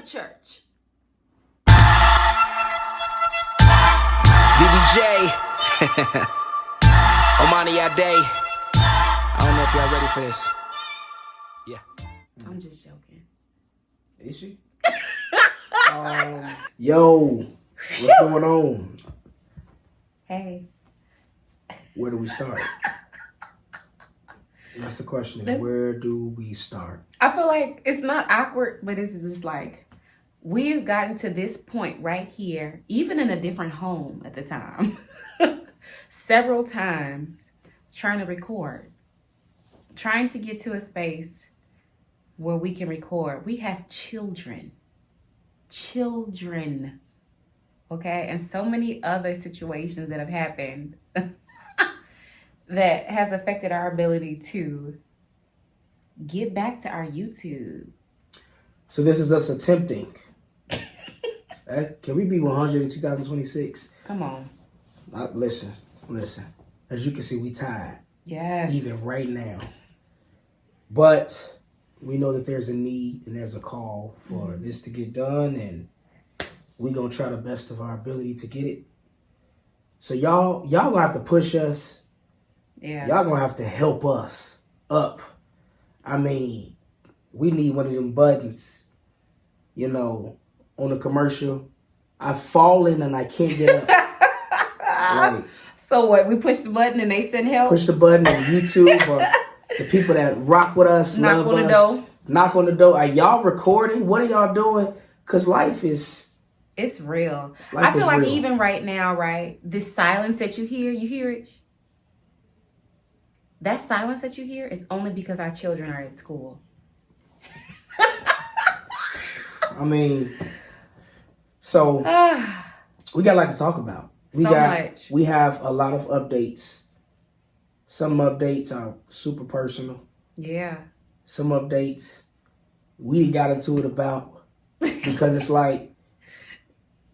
the church. VBJ. Omani Ade. I don't know if y'all ready for this. Yeah. I'm just joking. Is she? Yo, what's going on? Hey. Where do we start? That's the question, is where do we start? I feel like it's not awkward, but it's just like we've gotten to this point right here, even in a different home at the time, several times trying to record, trying to get to a space where we can record. We have children, okay? And so many other situations that have happened that has affected our ability to get back to our YouTube. So this is us attempting. Can we be 100 in 2026? Come on. Listen. As you can see, we tired. Yes. Even right now. But we know that there's a need and there's a call for this to get done, and we gonna try the best of our ability to get it. So y'all gonna have to push us. Yeah. Y'all gonna have to help us up. I mean, we need one of them buttons, on the commercial. I've fallen and I can't get up. So what? We push the button and they send help? Push the button on YouTube or the people that rock with us, knock love on us. The door. Knock on the door. Are y'all recording? What are y'all doing? Because life is... It's real. Life I feel is like real. even right now, right? This silence that you hear it? That silence that you hear is only because our children are at school. I mean, so we got a lot to talk about. Much. We have a lot of updates. Some updates are super personal. Yeah. Some updates we got into it about because it's like,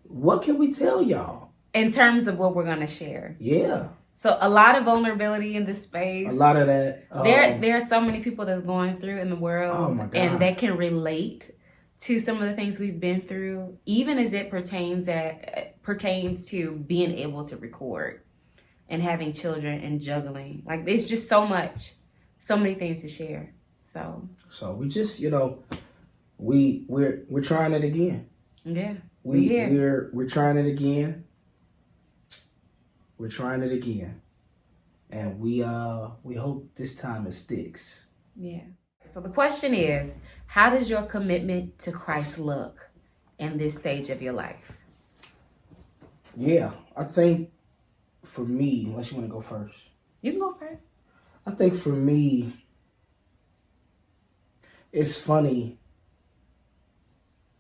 what can we tell y'all? In terms of what we're going to share. Yeah. So a lot of vulnerability in this space. A lot of that. There are so many people that's going through in the world. Oh my God. And that can relate to some of the things we've been through, even as it pertains to being able to record and having children and juggling. Like, it's just so many things to share. So we just, we're trying it again. Yeah. We're trying it again. We're trying it again. And we hope this time it sticks. Yeah. So the question is, how does your commitment to Christ look in this stage of your life? Yeah, I think for me, unless you want to go first. You can go first. I think for me, it's funny.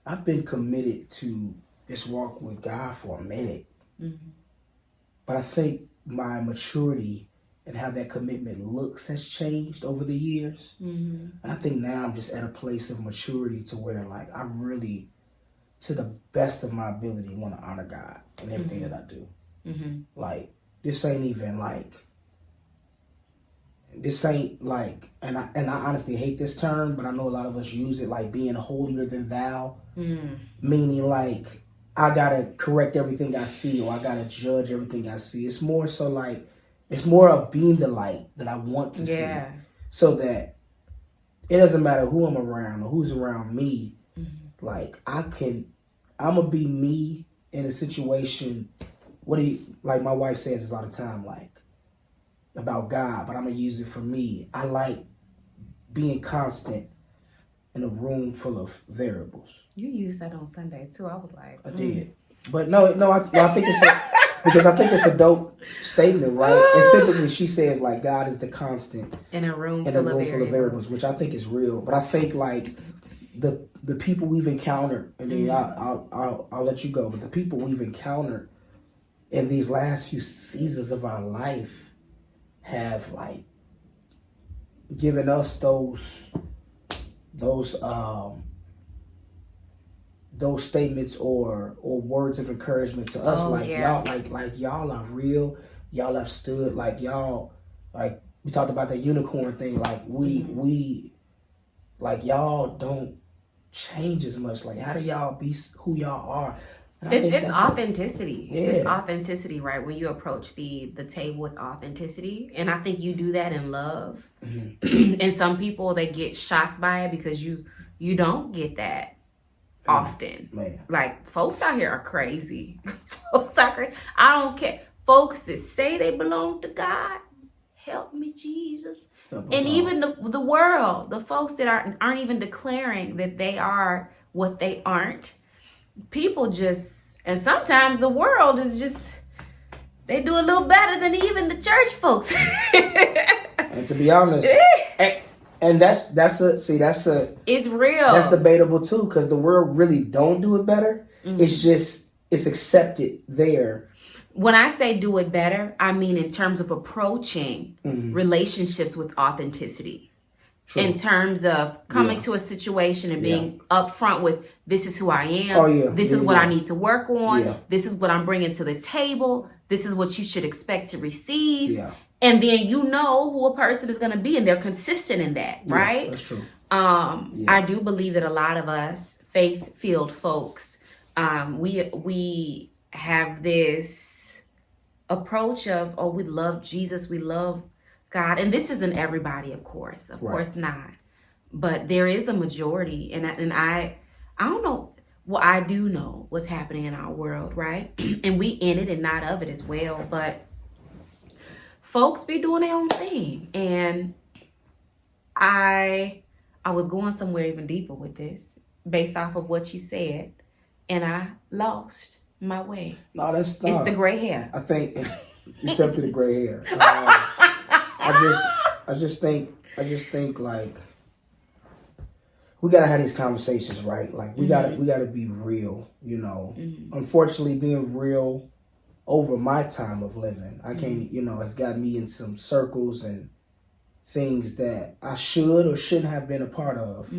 I've been committed to this walk with God for a minute. Mm-hmm. But I think my maturity and how that commitment looks has changed over the years. Mm-hmm. And I think now I'm just at a place of maturity to where, like, I really, to the best of my ability, want to honor God in everything that I do. Mm-hmm. Like, this ain't like, and I honestly hate this term, but I know a lot of us use it, like being holier than thou. Meaning like, I gotta correct everything I see, or I gotta judge everything I see. It's more so like, it's more of being the light that I want to see. So that it doesn't matter who I'm around or who's around me. Like, I'm gonna be me in a situation. Like my wife says this all the time, like, about God, but I'm gonna use it for me. I like being constant in a room full of variables. You used that on Sunday too. I was like, I did, but no. I think it's because I think it's a dope statement, right? And typically she says like God is the constant in a room full of variables, which I think is real. But I think like the people we've encountered, and then I'll let you go. But the people we've encountered in these last few seasons of our life have like given us those statements or words of encouragement to us. Y'all like y'all are real. Y'all have stood, like y'all, like we talked about that unicorn thing. Like we like y'all don't change as much. Like, how do y'all be who y'all are? And I think It's that's authenticity. Yeah. It's authenticity, right? When you approach the table with authenticity, and I think you do that in love. And some people, they get shocked by it because you don't get that often. Man. Like, folks out here are crazy. Folks are crazy. I don't care. Folks that say they belong to God, help me, Jesus. Help us And all. even the world, the folks that aren't even declaring that they are what they aren't. People just, and sometimes the world is just, they do a little better than even the church folks. And to be honest, and that's it's real. That's debatable too, because the world really don't do it better. It's just, it's accepted there. When I say do it better, I mean in terms of approaching relationships with authenticity. True. In terms of coming to a situation and being upfront with, this is who I am. Oh, yeah. This is what I need to work on. Yeah. This is what I'm bringing to the table. This is what you should expect to receive. Yeah. And then you know who a person is going to be, and they're consistent in that, right? That's true. I do believe that a lot of us faith-filled folks, we have this approach of, oh, we love Jesus, we love God, and this isn't everybody, of course not, but there is a majority, and I don't know. Well, I do know what's happening in our world, right? And we in it and not of it as well, but folks be doing their own thing, and I was going somewhere even deeper with this based off of what you said, and I lost my way. No, it's the gray hair. I think it's definitely the gray hair. I just think like we gotta have these conversations, right? Like we gotta be real, you know. Unfortunately, being real over my time of living, I can't, has got me in some circles and things that I should or shouldn't have been a part of.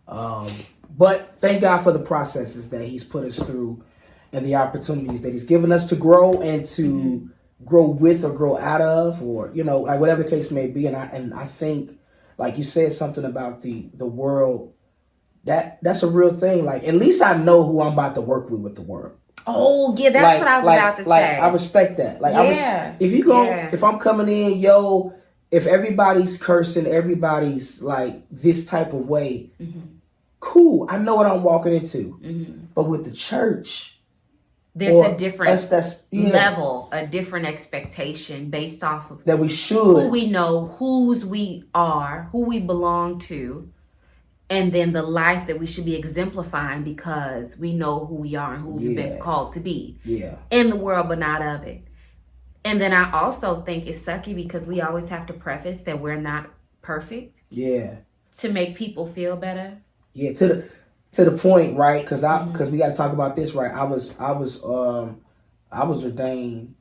But thank God for the processes that He's put us through and the opportunities that He's given us to grow and to grow with or grow out of, or like whatever the case may be. And I think, like you said, something about the world, that's a real thing. Like, at least I know who I'm about to work with the world. Oh yeah, that's what I was about to say. I respect that. Like, if I'm coming in, if everybody's cursing, everybody's like this type of way, cool. I know what I'm walking into. But with the church, there's a different level, a different expectation based off of that we should, who we know, whose we are, who we belong to, and then the life that we should be exemplifying because we know who we are and who we've been called to be in the world, but not of it. And then I also think it's sucky because we always have to preface that we're not perfect. Yeah. To make people feel better. Yeah, to the point, right? Because we got to talk about this, right? I was ordained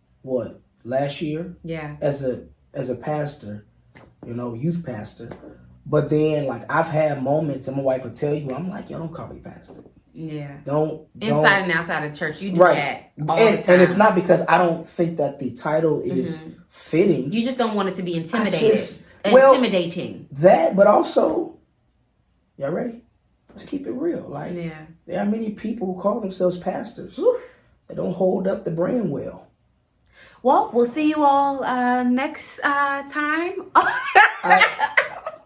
last year? Yeah. As a pastor, youth pastor. But then, like, I've had moments, and my wife will tell you, I'm like, don't call me pastor. Yeah. Don't inside and outside of church, you do that all the time. And it's not because I don't think that the title is fitting. You just don't want it to be intimidating. That, but also, y'all ready? Let's keep it real. Like, there are many people who call themselves pastors that don't hold up the brand well. Well, we'll see you all next time.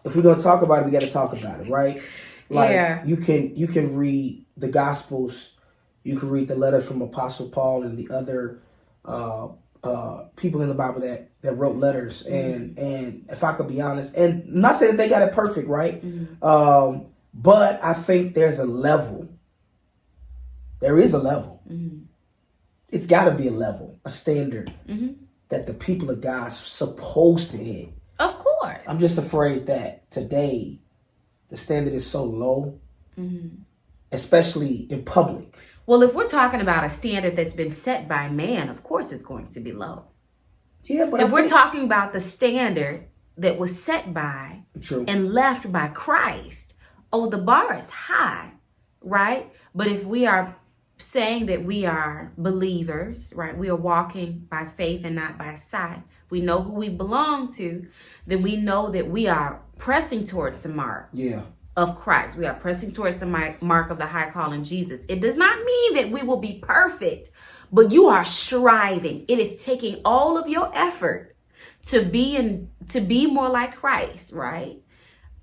If we're gonna talk about it, we got to talk about it, right? Like, you can read the Gospels, you can read the letters from Apostle Paul and the other people in the Bible that wrote letters, and if I could be honest, and not saying that they got it perfect, right? But I think there's a level. There is a level. It's got to be a level, a standard that the people of God's supposed to hit. Of course. I'm just afraid that today the standard is so low, especially in public. Well, if we're talking about a standard that's been set by man, of course it's going to be low. Yeah, but if we're talking about the standard that was set by and left by Christ, the bar is high, right? But if we are saying that we are believers, right? We are walking by faith and not by sight. We know who we belong to, then we know that we are pressing towards the mark. Yeah. of Christ. We are pressing towards the mark of the high call in Jesus. It does not mean that we will be perfect, but you are striving. It is taking all of your effort to be more like Christ, right?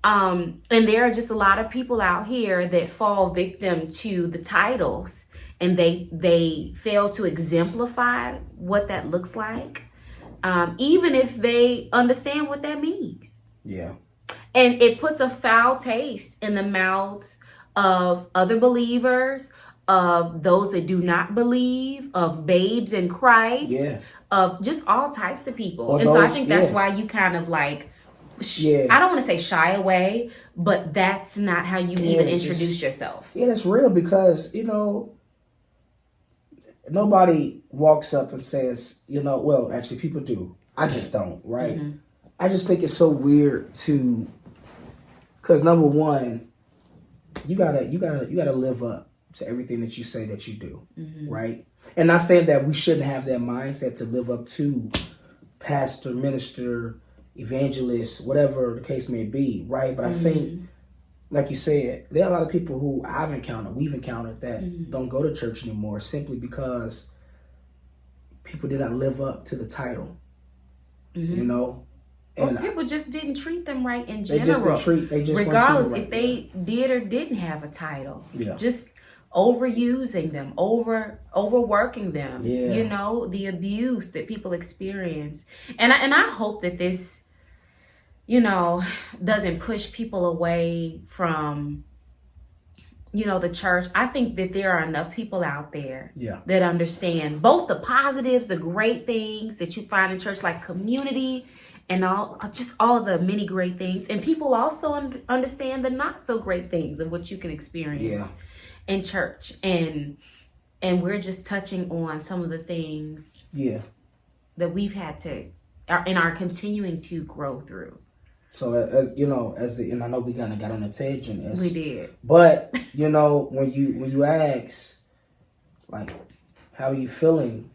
And there are just a lot of people out here that fall victim to the titles, and they fail to exemplify what that looks like, even if they understand what that means. Yeah. And it puts a foul taste in the mouths of other believers, of those that do not believe, of babes in Christ, of just all types of people. And so I think that's why you kind of like, I don't want to say shy away, but that's not how you even introduce yourself. Yeah, that's real, because, nobody walks up and says, well, actually people do. I just don't, right? Mm-hmm. I just think it's so weird because number one, you gotta live up to everything that you say that you do, right? And not saying that we shouldn't have that mindset to live up to pastor, minister, evangelist, whatever the case may be, right? But I think, like you said, there are a lot of people who we've encountered that don't go to church anymore simply because people did not live up to the title, And people just didn't treat them right in general. They just regardless right, if they did or didn't have a title. Yeah. Just overusing them, overworking them. Yeah. The abuse that people experience. And I hope that this, doesn't push people away from, the church. I think that there are enough people out there that understand both the positives, the great things that you find in church, like community, and all the many great things. And people also understand the not so great things of what you can experience in church. And we're just touching on some of the things that we've had to and are continuing to grow through. So and I know we kind of got on a tangent. We did. But, when you ask, like, how are you feeling,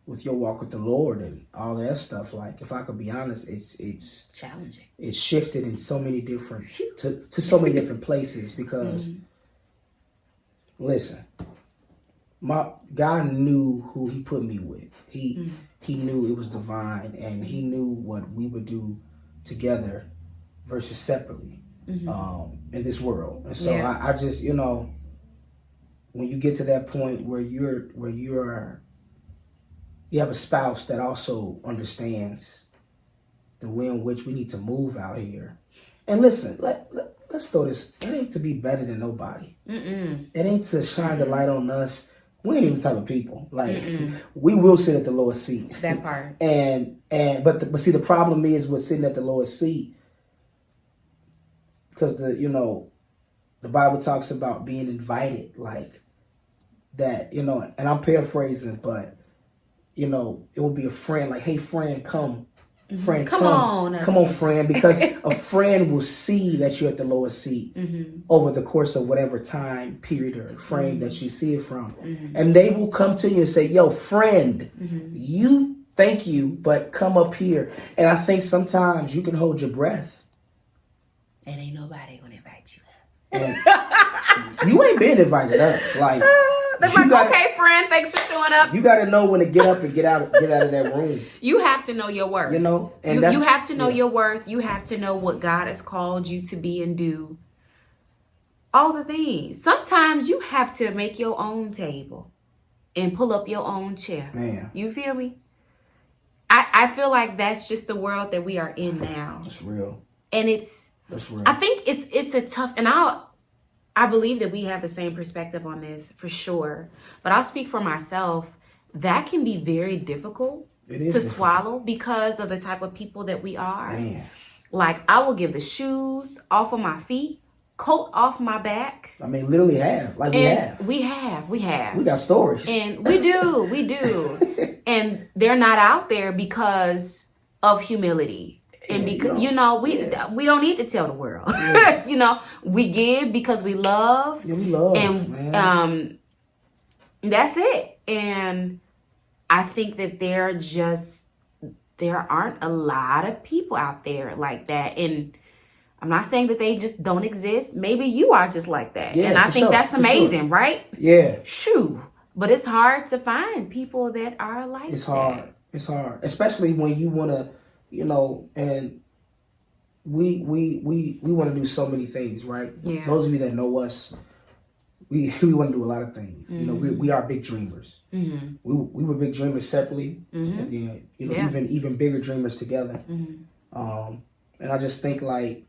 with your walk with the Lord and all that stuff, like, if I could be honest, it's challenging. It's shifted in so many different to so many different places because listen, my God knew who he put me with. He knew it was divine, and he knew what we would do together versus separately in this world. And so I just, when you get to that point where you have a spouse that also understands the way in which we need to move out here. And listen, let's throw this. It ain't to be better than nobody. It ain't to shine the light on us. We ain't even the type of people. Like, we will sit at the lowest seat. That part. But see, the problem is with sitting at the lowest seat, because the Bible talks about being invited, like that, and I'm paraphrasing, but it will be a friend, like, hey friend, come. Friend, come on, friend, because a friend will see that you're at the lowest seat over the course of whatever time period or frame that you see it from. And they will come to you and say, yo, friend, you thank you, but come up here. And I think sometimes you can hold your breath. And ain't nobody gonna invite you up. And you ain't been invited up. Like, they're like, okay, friend, thanks for showing up. You got to know when to get up and get out of that room. You have to know your worth. And you have to know your worth. You have to know what God has called you to be and do. All the things. Sometimes you have to make your own table and pull up your own chair. Man. You feel me? I feel like that's just the world that we are in now. It's real. And that's real. I think it's a tough, and I believe that we have the same perspective on this for sure. But I'll speak for myself. That can be very difficult to swallow because of the type of people that we are. Man. Like, I will give the shoes off of my feet, coat off my back. I mean, literally have. Like, we have. We got stories. And we do. And they're not out there because of humility. And because we don't need to tell the world. Yeah. We give because we love. Yeah, we love. And man. That's it. And I think that there aren't a lot of people out there like that. And I'm not saying that they just don't exist. Maybe you are just like that. Yeah, and I for think sure, that's for amazing, sure. right? Yeah. Shoo. But it's hard to find people that are like It's hard. that. It's hard. Especially when you want to, and we want to do so many things, right? Yeah. Those of you that know us, we want to do a lot of things. Mm-hmm. We are big dreamers. Mm-hmm. We were big dreamers separately, Mm-hmm. and then Yeah. even bigger dreamers together. Mm-hmm. And I just think like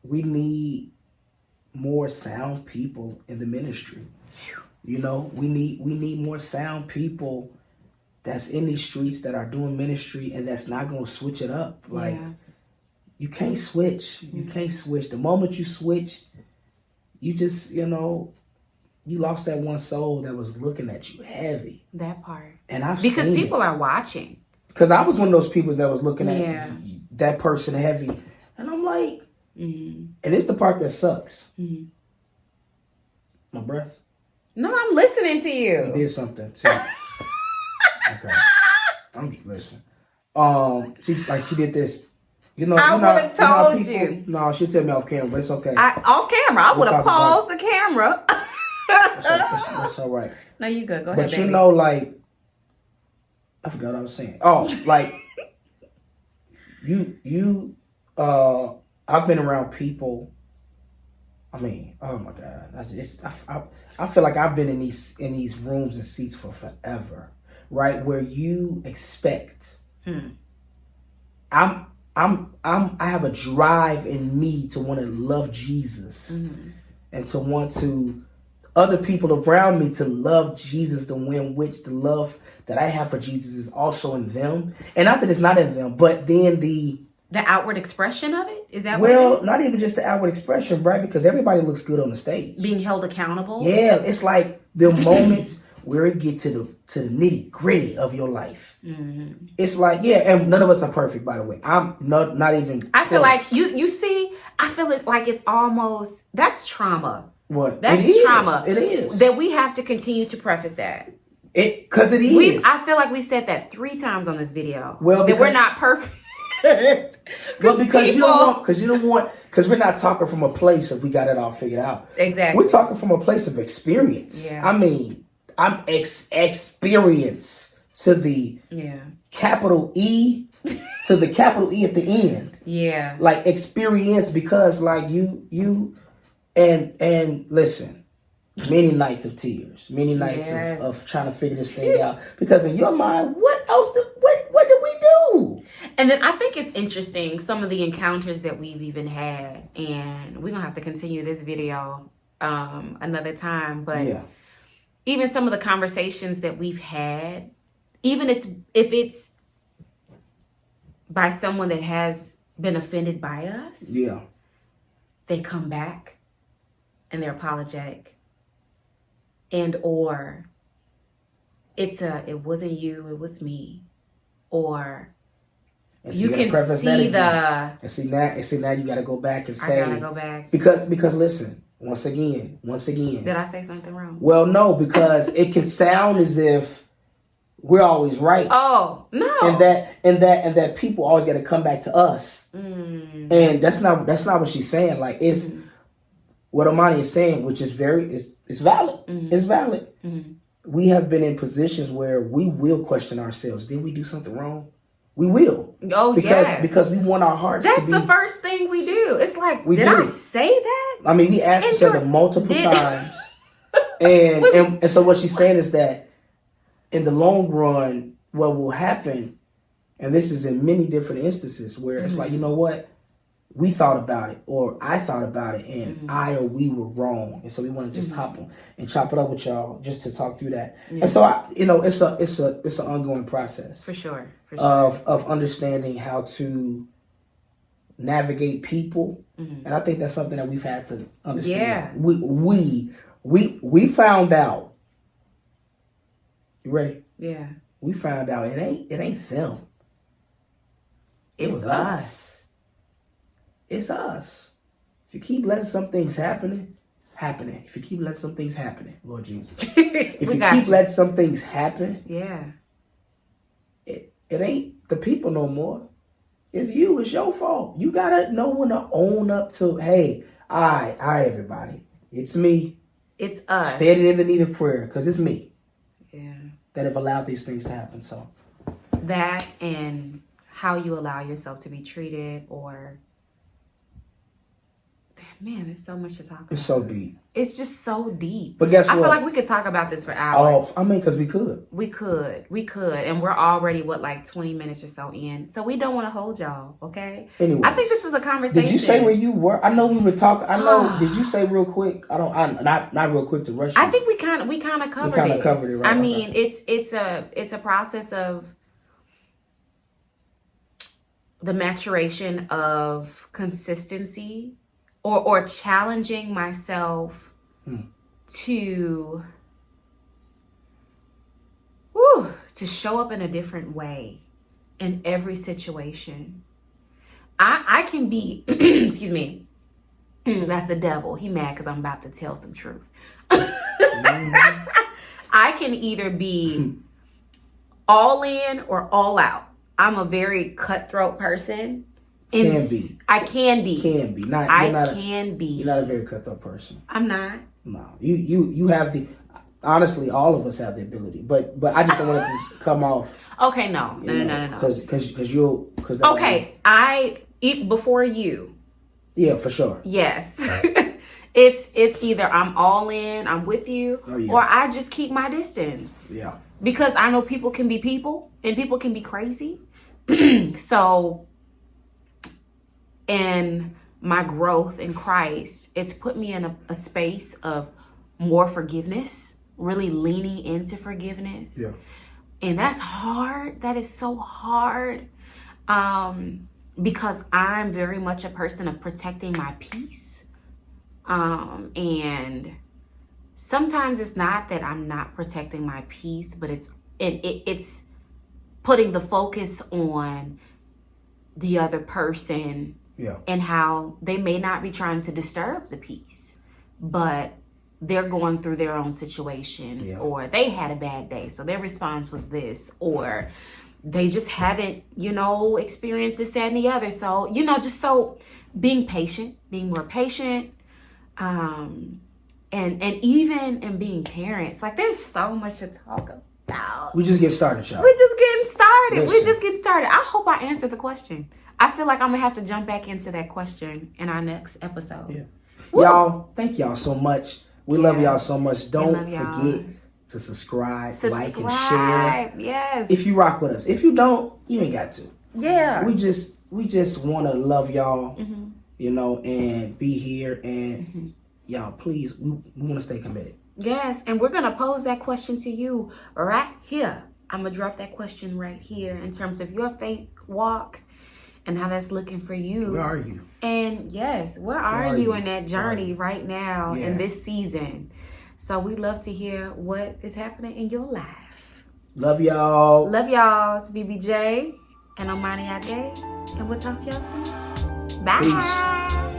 we need more sound people in the ministry. We need more sound people that's in these streets that are doing ministry and that's not gonna switch it up. Like Yeah. you can't switch. You can't switch. The moment you switch, you just, you lost that one soul that was looking at you heavy. That part. And I've Because seen people it. are watching. Because I was one of those people that was looking at Yeah. that person heavy. And I'm like, Mm-hmm. and it's the part that sucks. Mm-hmm. My breath. No, I'm listening to You you. did something too. Okay. I'm just listening. She did this. I would have how told you. No, she'll tell me off camera, but it's okay. Off camera, I would have talk about paused the camera. That's all right. No, you good. Go ahead, But baby. like, I forgot what I was saying. Oh, like, I've been around people. I mean, oh my God, I feel like I've been in these rooms and seats for forever, right? Where you expect. I have a drive in me to want to love Jesus and to want to other people around me to love Jesus the way in which the love that I have for Jesus is also in them. And not that it's not in them, but then the outward expression of it? Is that what it is? not even just the outward expression, right? Because everybody looks good on the stage. Being held accountable? Yeah, it's like the moments where it get to the nitty gritty of your life. Mm-hmm. It's like, yeah, and none of us are perfect, by the way. I'm not even I feel close. like you see, I feel it like it's almost, that's trauma. What? That's It is. trauma. It is. That we have to continue to preface that. Because it is. I feel like we said that 3 times on this video. Well, that we're not perfect. Well, because you don't want, because we're not talking from a place of we got it all figured out. Exactly. We're talking from a place of experience. Yeah. I mean, I'm experience to the capital E to the capital E at the end. Yeah. Like experience, because like you and listen, many nights of tears, many nights of trying to figure this thing out. Because in your mind, what else what did we do? And then I think it's interesting, some of the encounters that we've even had, and we're gonna have to continue this video another time, but even some of the conversations that we've had, even if it's by someone that has been offended by us, they come back and they're apologetic. And or it wasn't you, it was me. Or you can see the and see now you gotta go back and say, I gotta go back. Because listen, once again. Did I say something wrong? Well, no, because it can sound as if we're always right. Oh, no. And that people always gotta come back to us. And that's not what she's saying. Like it's what Omani is saying, which is it's valid. It's valid. We have been in positions where we will question ourselves. Did we do something wrong? We will. Oh, because we want our hearts to be. That's the first thing we do. It's like, did I say that? I mean, we asked each other multiple times. And so what she's saying is that in the long run, what will happen, and this is in many different instances where it's like, you know what? We thought about it, or I thought about it, and I or we were wrong, and so we want to just hop on and chop it up with y'all just to talk through that. And so it's an ongoing process for sure. of understanding how to navigate people, and I think that's something that we've had to understand. We found out. You ready? Yeah. We found out it ain't them. It was us. It's us. If you keep letting some things happening. If you keep letting some things happening, Lord Jesus. If you keep letting some things happen, yeah, it ain't the people no more. It's you. It's your fault. You gotta know when to own up to. Hey, all right, everybody. It's me. It's us. Standing in the need of prayer, because it's me. Yeah. That have allowed these things to happen. So that and how you allow yourself to be treated, or man, there's so much to talk about. It's so deep. It's just so deep. But guess what? I feel like we could talk about this for hours. Oh, I mean, because we could. We could. And we're already, like 20 minutes or so in. So we don't want to hold y'all, okay? Anyway. I think this is a conversation. Did you say where you were? I know we were talking. I know. Did you say real quick? Not real quick to rush you. I think we kind of covered it. We kind of covered it, right? I mean, it's a process of the maturation of consistency or challenging myself to show up in a different way in every situation. I can be, excuse me, that's the devil. He mad because I'm about to tell some truth. I can either be all in or all out. I'm a very cutthroat person. I can be. You're not a very cutthroat person. I'm not. No. You have the, honestly, all of us have the ability. But I just don't want it to come off. Okay, no. Because I eat before you. Yeah, for sure. Yes. It's either I'm all in, I'm with you, or I just keep my distance. Yeah. Because I know people can be people and people can be crazy. So, in my growth in Christ, it's put me in a space of more forgiveness, really leaning into forgiveness. Yeah. And that's hard. That is so hard. Because I'm very much a person of protecting my peace. And sometimes it's not that I'm not protecting my peace, but it's putting the focus on the other person and how they may not be trying to disturb the peace, but they're going through their own situations, or they had a bad day, so their response was this, or they just haven't, experienced this, that, and the other. So, just so being patient, being more patient, and even in being parents, like there's so much to talk about. We just get started, y'all. We're just getting started. Listen. We're just getting started. I hope I answered the question. I feel like I'm gonna have to jump back into that question in our next episode. Yeah. Y'all, thank y'all so much. We love y'all so much. Don't forget to subscribe, like, and share. Yes. If you rock with us. If you don't, you ain't got to. Yeah. We just want to love y'all, and be here. And y'all, please, we want to stay committed. Yes. And we're going to pose that question to you right here. I'm going to drop that question right here in terms of your faith walk and how that's looking for you. Where are you? And yes, where are you in that journey right now in this season? So we'd love to hear what is happening in your life. Love y'all. Love y'all. It's BBJ and Omani Ade. And we'll talk to y'all soon. Bye. Peace.